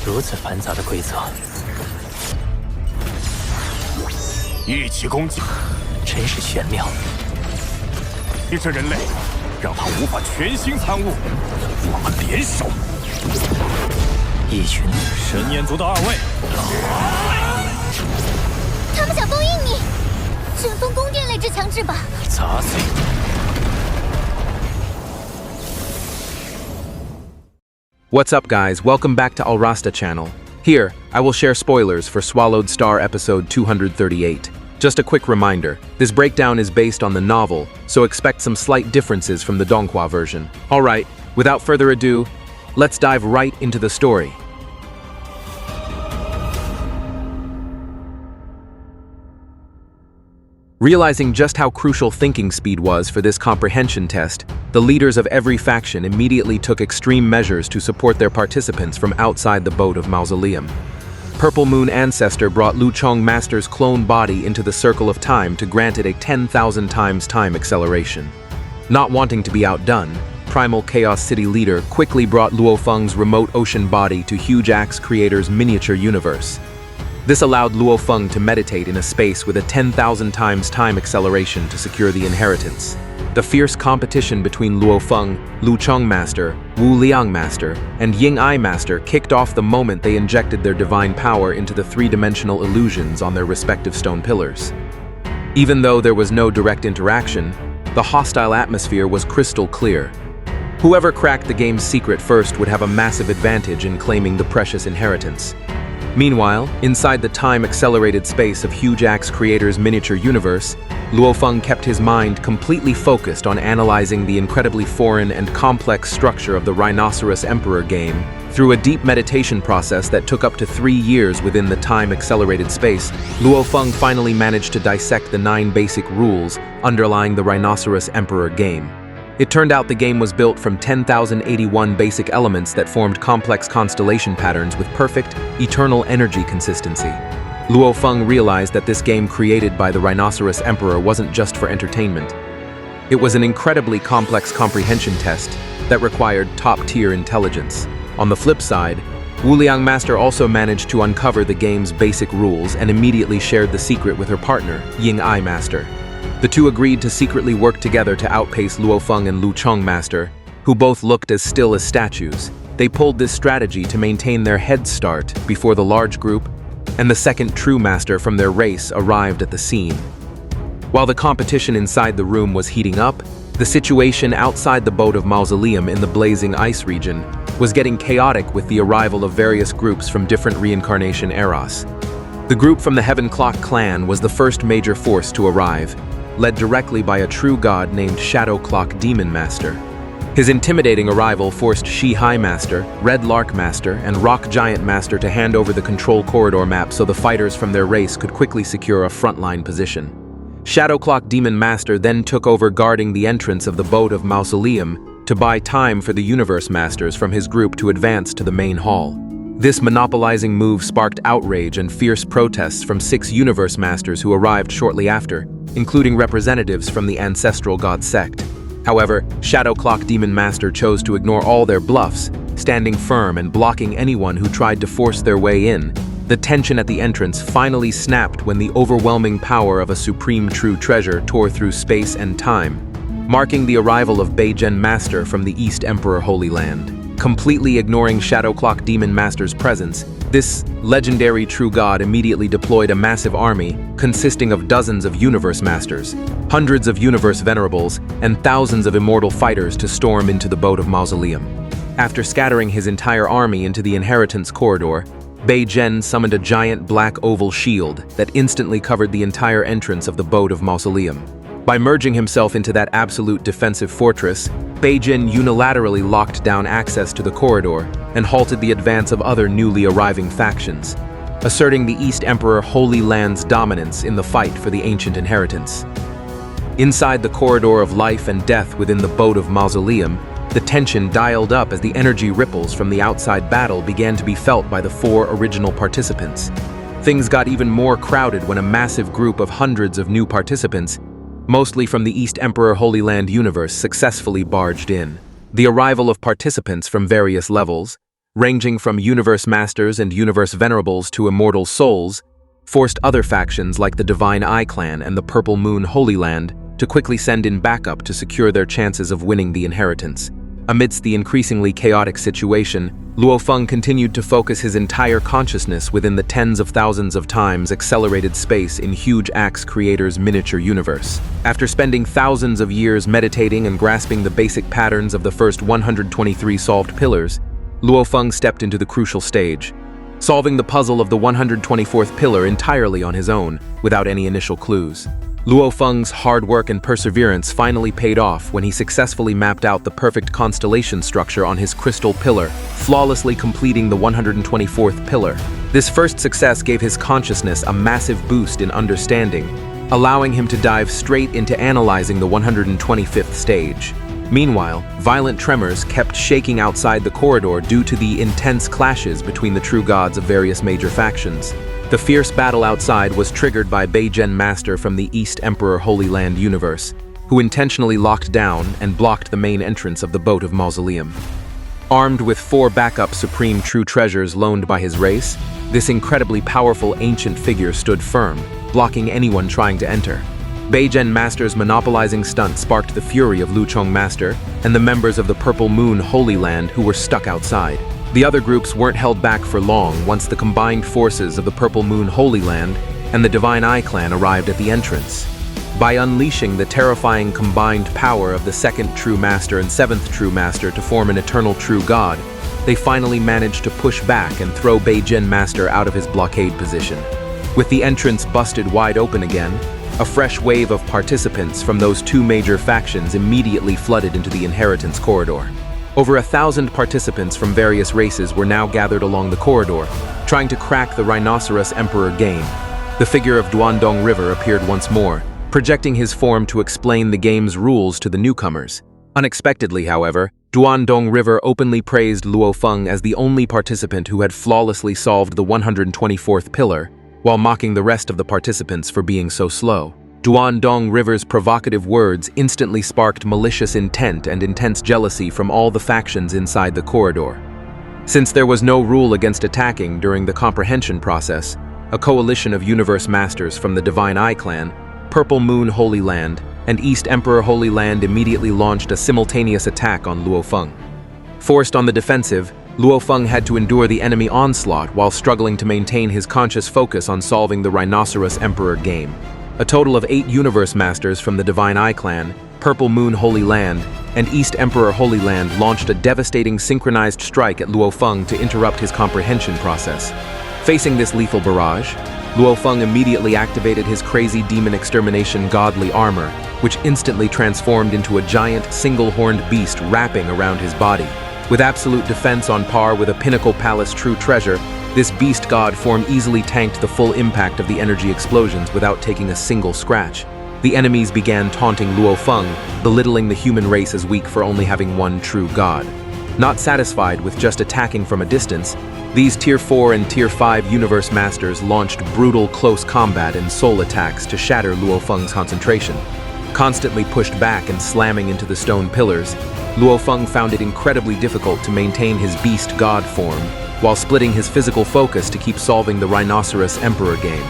如此繁杂的规则，一起攻击，真是玄妙。你这人类，让他无法全心参悟。我们联手，一群神念族的2位，他们想封印你，旋风宫殿类之强制吧？砸碎。 What's up guys, welcome back to Alrasta channel. Here, I will share spoilers for SwallowedStar episode 238. Just a quick reminder, this breakdown is based on the novel, so expect some slight differences from the Donghua version. Alright, without further ado, let's dive right into the story. Realizing just how crucial thinking speed was for this comprehension test, the leaders of every faction immediately took extreme measures to support their participants from outside the boat of Mausoleum. Purple Moon Ancestor brought Luofeng Master's clone body into the Circle of Time to grant it a 10,000 times time acceleration. Not wanting to be outdone, Primal Chaos City leader quickly brought Luofeng's remote ocean body to Huge Axe Creator's miniature universe. This allowed Luofeng to meditate in a space with a 10,000 times time acceleration to secure the inheritance. The fierce competition between Luofeng, Luofeng Master, Wu Liang Master, and Ying Ai Master kicked off the moment they injected their divine power into the three-dimensional illusions on their respective stone pillars. Even though there was no direct interaction, the hostile atmosphere was crystal clear. Whoever cracked the game's secret first would have a massive advantage in claiming the precious inheritance. Meanwhile, inside the time-accelerated space of Huge Axe Creator's miniature universe, Luofeng kept his mind completely focused on analyzing the incredibly foreign and complex structure of the Rhinoceros Emperor game. Through a deep meditation process that took up to 3 years within the time-accelerated space, Luofeng finally managed to dissect the 9 basic rules underlying the Rhinoceros Emperor game. It turned out the game was built from 10,081 basic elements that formed complex constellation patterns with perfect, eternal energy consistency. Luofeng realized that this game created by the Rhinoceros Emperor wasn't just for entertainment. It was an incredibly complex comprehension test that required top-tier intelligence. On the flip side, Wu Liang Master also managed to uncover the game's basic rules and immediately shared the secret with her partner, Ying Ai Master. The two agreed to secretly work together to outpace Luofeng and Luofeng Master, who both looked as still as statues. They pulled this strategy to maintain their head start before the large group and the second true master from their race arrived at the scene. While the competition inside the room was heating up, the situation outside the boat of Mausoleum in the blazing ice region was getting chaotic with the arrival of various groups from different reincarnation eras. The group from the Heaven Clock clan was the first major force to arrive, led directly by a true god named Shadow Clock Demon Master. His intimidating arrival forced Shi High Master, Red Lark Master, and Rock Giant Master to hand over the control corridor map so the fighters from their race could quickly secure a frontline position. Shadow Clock Demon Master then took over guarding the entrance of the boat of Mausoleum to buy time for the Universe Masters from his group to advance to the main hall. This monopolizing move sparked outrage and fierce protests from 6 Universe Masters who arrived shortly after, including representatives from the ancestral god sect. However, Shadow Clock Demon Master chose to ignore all their bluffs, standing firm and blocking anyone who tried to force their way in. The tension at the entrance finally snapped when the overwhelming power of a supreme true treasure tore through space and time, marking the arrival of Beizhen Master from the East Emperor Holy Land. Completely ignoring Shadow Clock Demon Master's presence, this legendary true god immediately deployed a massive army consisting of dozens of Universe Masters, hundreds of Universe Venerables, and thousands of immortal fighters to storm into the boat of Mausoleum. After scattering his entire army into the inheritance corridor, Beizhen summoned a giant black oval shield that instantly covered the entire entrance of the boat of Mausoleum. By merging himself into that absolute defensive fortress, Beizhen unilaterally locked down access to the corridor and halted the advance of other newly arriving factions, asserting the East Emperor Holy Land's dominance in the fight for the ancient inheritance. Inside the corridor of life and death within the boat of Mausoleum, the tension dialed up as the energy ripples from the outside battle began to be felt by the 4 original participants. Things got even more crowded when a massive group of hundreds of new participants, mostly from the East Emperor Holy Land universe, successfully barged in. The arrival of participants from various levels, ranging from Universe Masters and Universe Venerables to Immortal Souls, forced other factions like the Divine Eye Clan and the Purple Moon Holy Land to quickly send in backup to secure their chances of winning the inheritance. Amidst the increasingly chaotic situation, Luofeng continued to focus his entire consciousness within the tens of thousands of times accelerated space in Huge Axe Creator's miniature universe. After spending thousands of years meditating and grasping the basic patterns of the first 123 solved pillars, Luofeng stepped into the crucial stage, solving the puzzle of the 124th pillar entirely on his own, without any initial clues. Luofeng's hard work and perseverance finally paid off when he successfully mapped out the perfect constellation structure on his crystal pillar, flawlessly completing the 124th pillar. This first success gave his consciousness a massive boost in understanding, allowing him to dive straight into analyzing the 125th stage. Meanwhile, violent tremors kept shaking outside the corridor due to the intense clashes between the true gods of various major factions. The fierce battle outside was triggered by Beijen Master from the East Emperor Holy Land universe, who intentionally locked down and blocked the main entrance of the Boat of Mausoleum. Armed with 4 backup supreme true treasures loaned by his race, this incredibly powerful ancient figure stood firm, blocking anyone trying to enter. Beijen Master's monopolizing stunt sparked the fury of Luchong Master and the members of the Purple Moon Holy Land who were stuck outside. The other groups weren't held back for long once the combined forces of the Purple Moon Holy Land and the Divine Eye Clan arrived at the entrance. By unleashing the terrifying combined power of the 2nd True Master and 7th True Master to form an eternal True God, they finally managed to push back and throw Beijen Master out of his blockade position. With the entrance busted wide open again, a fresh wave of participants from those 2 major factions immediately flooded into the inheritance corridor. Over 1,000 participants from various races were now gathered along the corridor, trying to crack the Rhinoceros Emperor game. The figure of Duandong River appeared once more, projecting his form to explain the game's rules to the newcomers. Unexpectedly, however, Duandong River openly praised Luofeng as the only participant who had flawlessly solved the 124th pillar, while mocking the rest of the participants for being so slow. Duandong River's provocative words instantly sparked malicious intent and intense jealousy from all the factions inside the corridor. Since there was no rule against attacking during the comprehension process, a coalition of Universe Masters from the Divine Eye Clan, Purple Moon Holy Land, and East Emperor Holy Land immediately launched a simultaneous attack on Luofeng. Forced on the defensive, Luofeng had to endure the enemy onslaught while struggling to maintain his conscious focus on solving the Rhinoceros Emperor game. A total of 8 Universe Masters from the Divine Eye Clan, Purple Moon Holy Land, and East Emperor Holy Land launched a devastating synchronized strike at Luofeng to interrupt his comprehension process. Facing this lethal barrage, Luofeng immediately activated his crazy demon extermination godly armor, which instantly transformed into a giant single-horned beast wrapping around his body. With absolute defense on par with a Pinnacle Palace true treasure, this beast god form easily tanked the full impact of the energy explosions without taking a single scratch. The enemies began taunting Luofeng, belittling the human race as weak for only having one true god. Not satisfied with just attacking from a distance, these Tier 4 and Tier 5 Universe Masters launched brutal close combat and soul attacks to shatter Luofeng's concentration. Constantly pushed back and slamming into the stone pillars, Luofeng found it incredibly difficult to maintain his beast god form, while splitting his physical focus to keep solving the Rhinoceros Emperor game.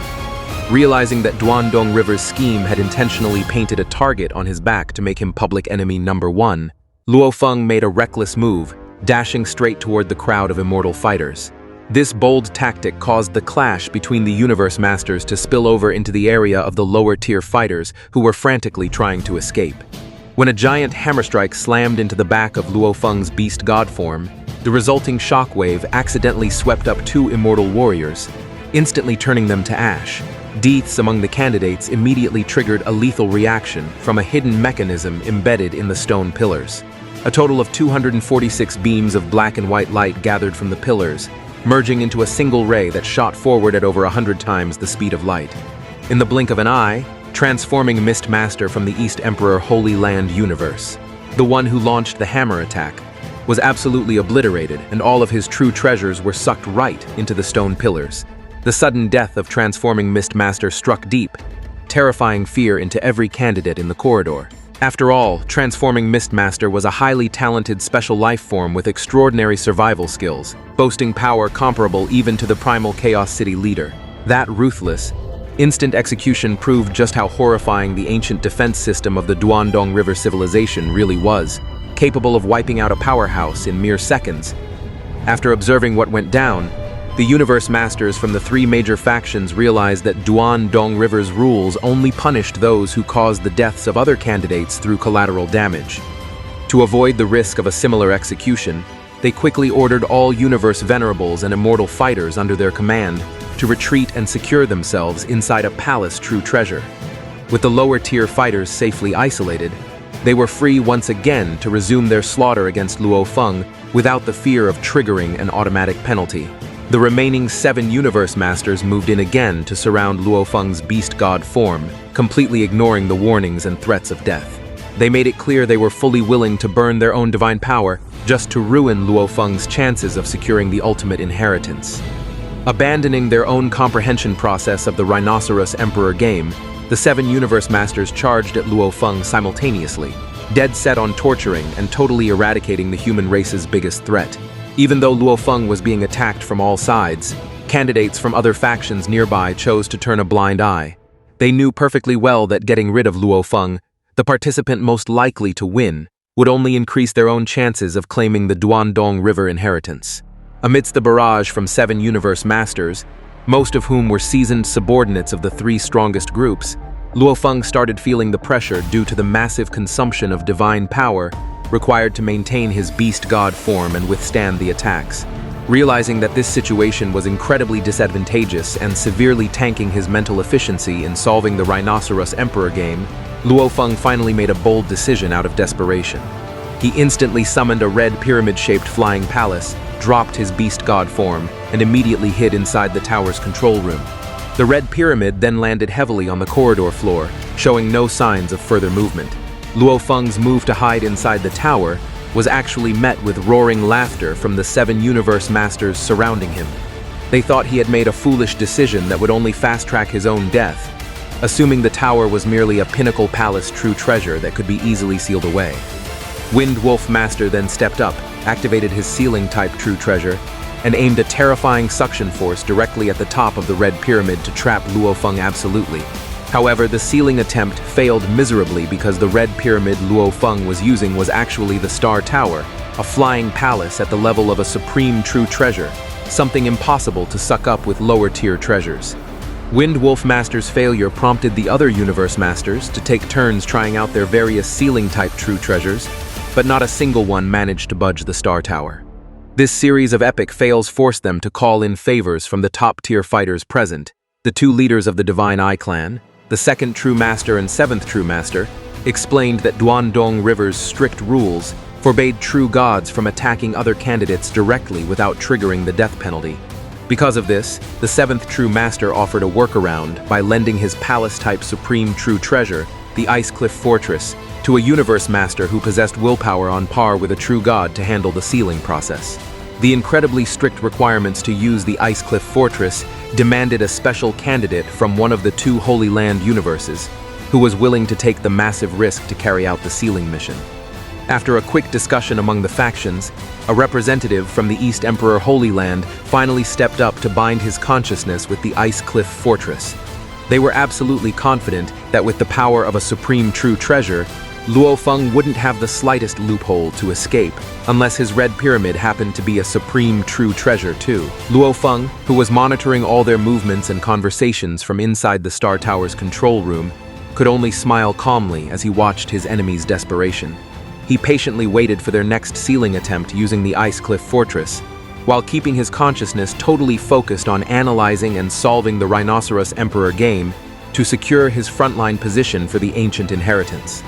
Realizing that Duandong River's scheme had intentionally painted a target on his back to make him public enemy number 1, Luofeng made a reckless move, dashing straight toward the crowd of immortal fighters. This bold tactic caused the clash between the Universe Masters to spill over into the area of the lower-tier fighters who were frantically trying to escape. When a giant hammer strike slammed into the back of Luofeng's beast god form, the resulting shockwave accidentally swept up 2 immortal warriors, instantly turning them to ash. Deaths among the candidates immediately triggered a lethal reaction from a hidden mechanism embedded in the stone pillars. A total of 246 beams of black and white light gathered from the pillars, merging into a single ray that shot forward at over 100 times the speed of light. In the blink of an eye, transforming Mist Master from the East Emperor Holy Land universe, the one who launched the hammer attack, was absolutely obliterated, and all of his true treasures were sucked right into the stone pillars. The sudden death of transforming Mist Master struck deep, terrifying fear into every candidate in the corridor. After all, transforming Mistmaster was a highly talented special life form with extraordinary survival skills, boasting power comparable even to the primal Chaos City leader. That ruthless, instant execution proved just how horrifying the ancient defense system of the Duandong River civilization really was, capable of wiping out a powerhouse in mere seconds. After observing what went down, the Universe Masters from the three major factions realized that Duandong River's rules only punished those who caused the deaths of other candidates through collateral damage. To avoid the risk of a similar execution, they quickly ordered all Universe Venerables and Immortal fighters under their command to retreat and secure themselves inside a palace true treasure. With the lower-tier fighters safely isolated, they were free once again to resume their slaughter against Luofeng without the fear of triggering an automatic penalty. The remaining 7 Universe Masters moved in again to surround Luofeng's beast god form, completely ignoring the warnings and threats of death. They made it clear they were fully willing to burn their own divine power just to ruin Luofeng's chances of securing the ultimate inheritance. Abandoning their own comprehension process of the Rhinoceros Emperor game, the 7 Universe Masters charged at Luofeng simultaneously, dead set on torturing and totally eradicating the human race's biggest threat. Even though Luofeng was being attacked from all sides, candidates from other factions nearby chose to turn a blind eye. They knew perfectly well that getting rid of Luofeng, the participant most likely to win, would only increase their own chances of claiming the Duandong River inheritance. Amidst the barrage from 7 Universe Masters, most of whom were seasoned subordinates of the 3 strongest groups, Luofeng started feeling the pressure due to the massive consumption of divine power required to maintain his beast god form and withstand the attacks. Realizing that this situation was incredibly disadvantageous and severely tanking his mental efficiency in solving the Rhinoceros Emperor game, Luofeng finally made a bold decision out of desperation. He instantly summoned a red pyramid-shaped flying palace, dropped his beast god form, and immediately hid inside the tower's control room. The red pyramid then landed heavily on the corridor floor, showing no signs of further movement. Luofeng's move to hide inside the tower was actually met with roaring laughter from the 7 Universe Masters surrounding him. They thought he had made a foolish decision that would only fast-track his own death, assuming the tower was merely a pinnacle palace true treasure that could be easily sealed away. Wind Wolf Master then stepped up, activated his ceiling-type true treasure, and aimed a terrifying suction force directly at the top of the red pyramid to trap Luofeng absolutely. However, the sealing attempt failed miserably because the red pyramid Luofeng was using was actually the Star Tower, a flying palace at the level of a supreme true treasure, something impossible to suck up with lower-tier treasures. Wind Wolf Master's failure prompted the other Universe Masters to take turns trying out their various ceiling-type true treasures, but not a single one managed to budge the Star Tower. This series of epic fails forced them to call in favors from the top-tier fighters present. The 2 leaders of the Divine Eye Clan, the 2nd True Master and 7th True Master, explained that Duandong River's strict rules forbade true gods from attacking other candidates directly without triggering the death penalty. Because of this, the 7th True Master offered a workaround by lending his palace-type supreme true treasure, the Ice Cliff Fortress, to a Universe Master who possessed willpower on par with a true god to handle the sealing process. The incredibly strict requirements to use the Ice Cliff Fortress demanded a special candidate from one of the 2 Holy Land universes, who was willing to take the massive risk to carry out the sealing mission. After a quick discussion among the factions, a representative from the East Emperor Holy Land finally stepped up to bind his consciousness with the Ice Cliff Fortress. They were absolutely confident that with the power of a supreme true treasure, Luofeng wouldn't have the slightest loophole to escape, unless his red pyramid happened to be a supreme true treasure too. Luofeng, who was monitoring all their movements and conversations from inside the Star Tower's control room, could only smile calmly as he watched his enemy's desperation. He patiently waited for their next sealing attempt using the Ice Cliff Fortress, while keeping his consciousness totally focused on analyzing and solving the Rhinoceros Emperor game to secure his frontline position for the ancient inheritance.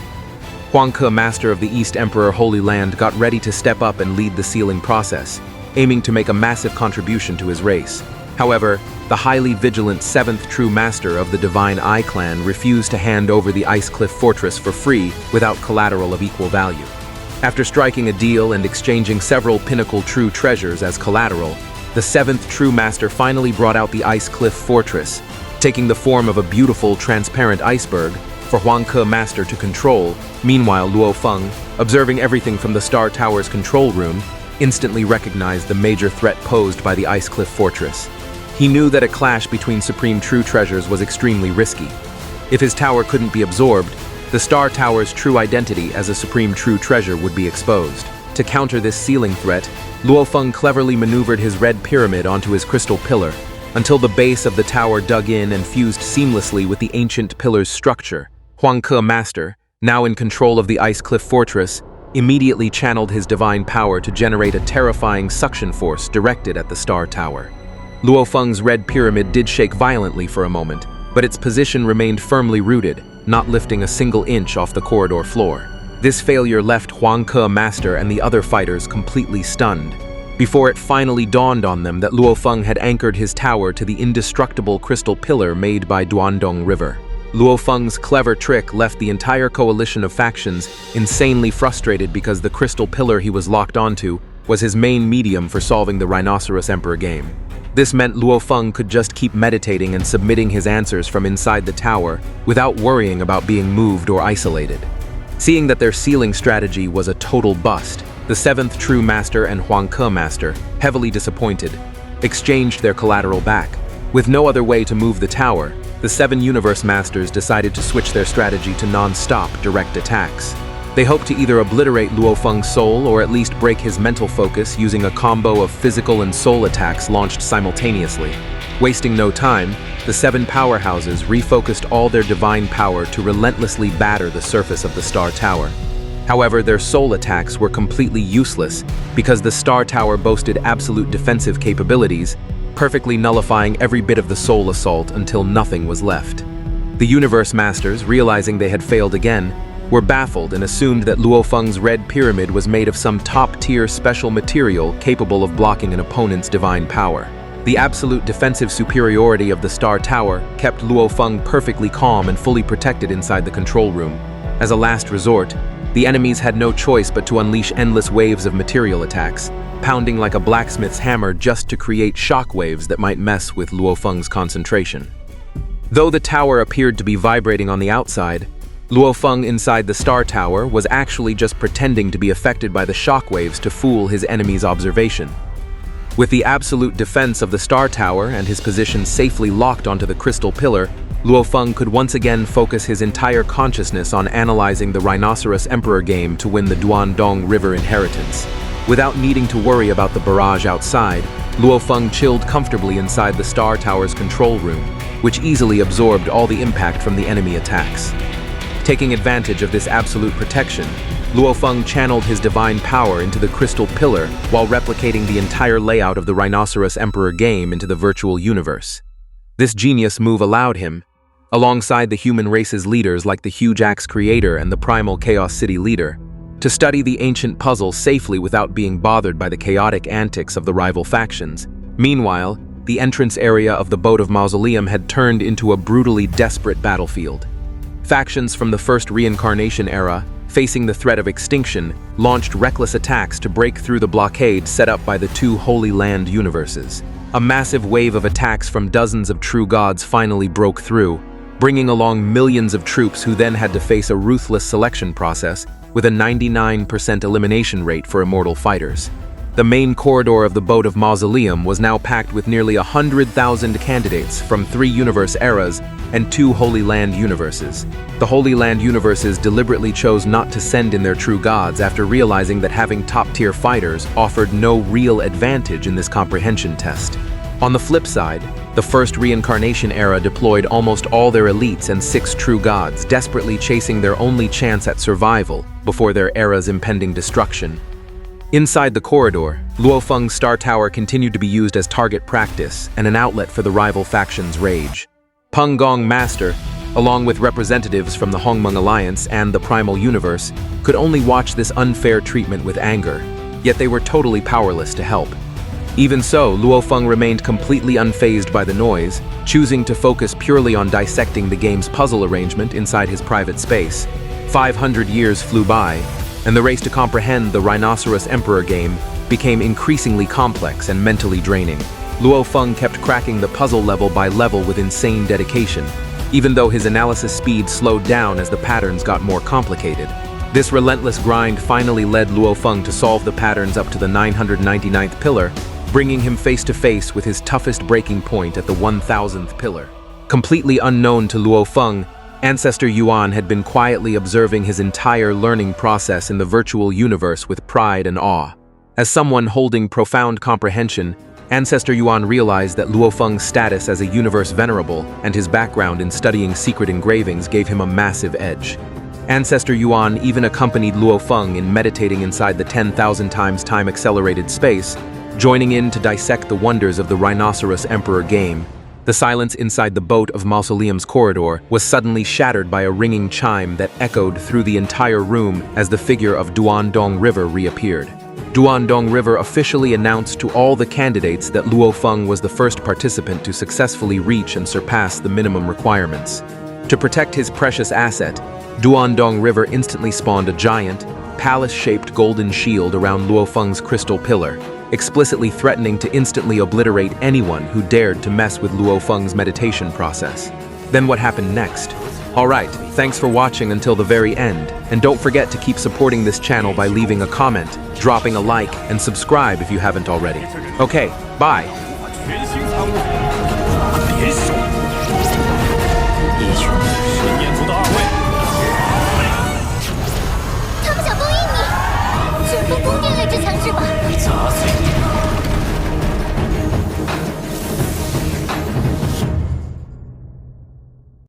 Huangke, Master of the East Emperor Holy Land, got ready to step up and lead the sealing process, aiming to make a massive contribution to his race. However, the highly vigilant 7th True Master of the Divine Eye Clan refused to hand over the Ice Cliff Fortress for free without collateral of equal value. After striking a deal and exchanging several pinnacle true treasures as collateral, the 7th True Master finally brought out the Ice Cliff Fortress, taking the form of a beautiful, transparent iceberg. for Huang Ke Master to control. Meanwhile, Luofeng, observing everything from the Star Tower's control room, instantly recognized the major threat posed by the Ice Cliff Fortress. He knew that a clash between Supreme True Treasures was extremely risky. If his tower couldn't be absorbed, the Star Tower's true identity as a Supreme True Treasure would be exposed. To counter this ceiling threat, Luofeng cleverly maneuvered his red pyramid onto his crystal pillar, until the base of the tower dug in and fused seamlessly with the ancient pillar's structure. Huang Ke Master, now in control of the Ice Cliff Fortress, immediately channeled his divine power to generate a terrifying suction force directed at the Star Tower. Luofeng's red pyramid did shake violently for a moment, but its position remained firmly rooted, not lifting a single inch off the corridor floor. This failure left Huang Ke Master and the other fighters completely stunned, before it finally dawned on them that Luofeng had anchored his tower to the indestructible crystal pillar made by Duandong River. Luofeng's clever trick left the entire coalition of factions insanely frustrated because the crystal pillar he was locked onto was his main medium for solving the Rhinoceros Emperor game. This meant Luofeng could just keep meditating and submitting his answers from inside the tower without worrying about being moved or isolated. Seeing that their sealing strategy was a total bust, the 7th True Master and Huang Ke Master, heavily disappointed, exchanged their collateral back. With no other way to move the tower, the 7 Universe Masters decided to switch their strategy to non-stop direct attacks. They hoped to either obliterate Luofeng's soul or at least break his mental focus using a combo of physical and soul attacks launched simultaneously. Wasting no time, the 7 powerhouses refocused all their divine power to relentlessly batter the surface of the Star Tower. However, their soul attacks were completely useless because the Star Tower boasted absolute defensive capabilities, perfectly nullifying every bit of the soul assault until nothing was left. The Universe Masters, realizing they had failed again, were baffled and assumed that Luofeng's red pyramid was made of some top-tier special material capable of blocking an opponent's divine power. The absolute defensive superiority of the Star Tower kept Luofeng perfectly calm and fully protected inside the control room. As a last resort, the enemies had no choice but to unleash endless waves of material attacks, pounding like a blacksmith's hammer just to create shockwaves that might mess with Luofeng's concentration. Though the tower appeared to be vibrating on the outside, Luofeng inside the Star Tower was actually just pretending to be affected by the shockwaves to fool his enemy's observation. With the absolute defense of the Star Tower and his position safely locked onto the crystal pillar, Luofeng could once again focus his entire consciousness on analyzing the Rhinoceros Emperor game to win the Duandong River inheritance. Without needing to worry about the barrage outside, Luofeng chilled comfortably inside the Star Tower's control room, which easily absorbed all the impact from the enemy attacks. Taking advantage of this absolute protection, Luofeng channeled his divine power into the crystal pillar while replicating the entire layout of the Rhinoceros Emperor game into the virtual universe. This genius move allowed him, alongside the human race's leaders like the Huge Axe Creator and the Primal Chaos City Leader, to study the ancient puzzle safely without being bothered by the chaotic antics of the rival factions. Meanwhile, the entrance area of the Boat of Mausoleum had turned into a brutally desperate battlefield. Factions from the first reincarnation era, facing the threat of extinction, launched reckless attacks to break through the blockade set up by the 2 Holy Land universes. A massive wave of attacks from dozens of true gods finally broke through, bringing along millions of troops who then had to face a ruthless selection process with a 99% elimination rate for immortal fighters. The main corridor of the Boat of Mausoleum was now packed with nearly 100,000 candidates from 3 universe eras and 2 Holy Land universes. The Holy Land universes deliberately chose not to send in their true gods after realizing that having top-tier fighters offered no real advantage in this comprehension test. On the flip side, the first reincarnation era deployed almost all their elites and 6 true gods, desperately chasing their only chance at survival before their era's impending destruction. Inside the corridor, Luofeng's Star Tower continued to be used as target practice and an outlet for the rival faction's rage. Peng Gong Master, along with representatives from the Hongmeng Alliance and the Primal Universe, could only watch this unfair treatment with anger, yet they were totally powerless to help. Even so, Luofeng remained completely unfazed by the noise, choosing to focus purely on dissecting the game's puzzle arrangement inside his private space. 500 years flew by, and the race to comprehend the Rhinoceros Emperor game became increasingly complex and mentally draining. Luofeng kept cracking the puzzle level by level with insane dedication, even though his analysis speed slowed down as the patterns got more complicated. This relentless grind finally led Luofeng to solve the patterns up to the 999th pillar, bringing him face to face with his toughest breaking point at the 1000th pillar. Completely unknown to Luofeng, Ancestor Yuan had been quietly observing his entire learning process in the virtual universe with pride and awe. As someone holding profound comprehension, Ancestor Yuan realized that Luofeng's status as a universe venerable and his background in studying secret engravings gave him a massive edge. Ancestor Yuan even accompanied Luofeng in meditating inside the 10,000 times time-accelerated space, joining in to dissect the wonders of the Rhinoceros Emperor game. The silence inside the boat of Mausoleum's corridor was suddenly shattered by a ringing chime that echoed through the entire room as the figure of Duandong River reappeared. Duandong River officially announced to all the candidates that Luofeng was the first participant to successfully reach and surpass the minimum requirements. To protect his precious asset, Duandong River instantly spawned a giant, palace-shaped golden shield around Luofeng's crystal pillar, explicitly threatening to instantly obliterate anyone who dared to mess with Luofeng's meditation process. Then what happened next? Alright, thanks for watching until the very end, and don't forget to keep supporting this channel by leaving a comment, dropping a like, and subscribe if you haven't already. Okay, bye! 全新参悟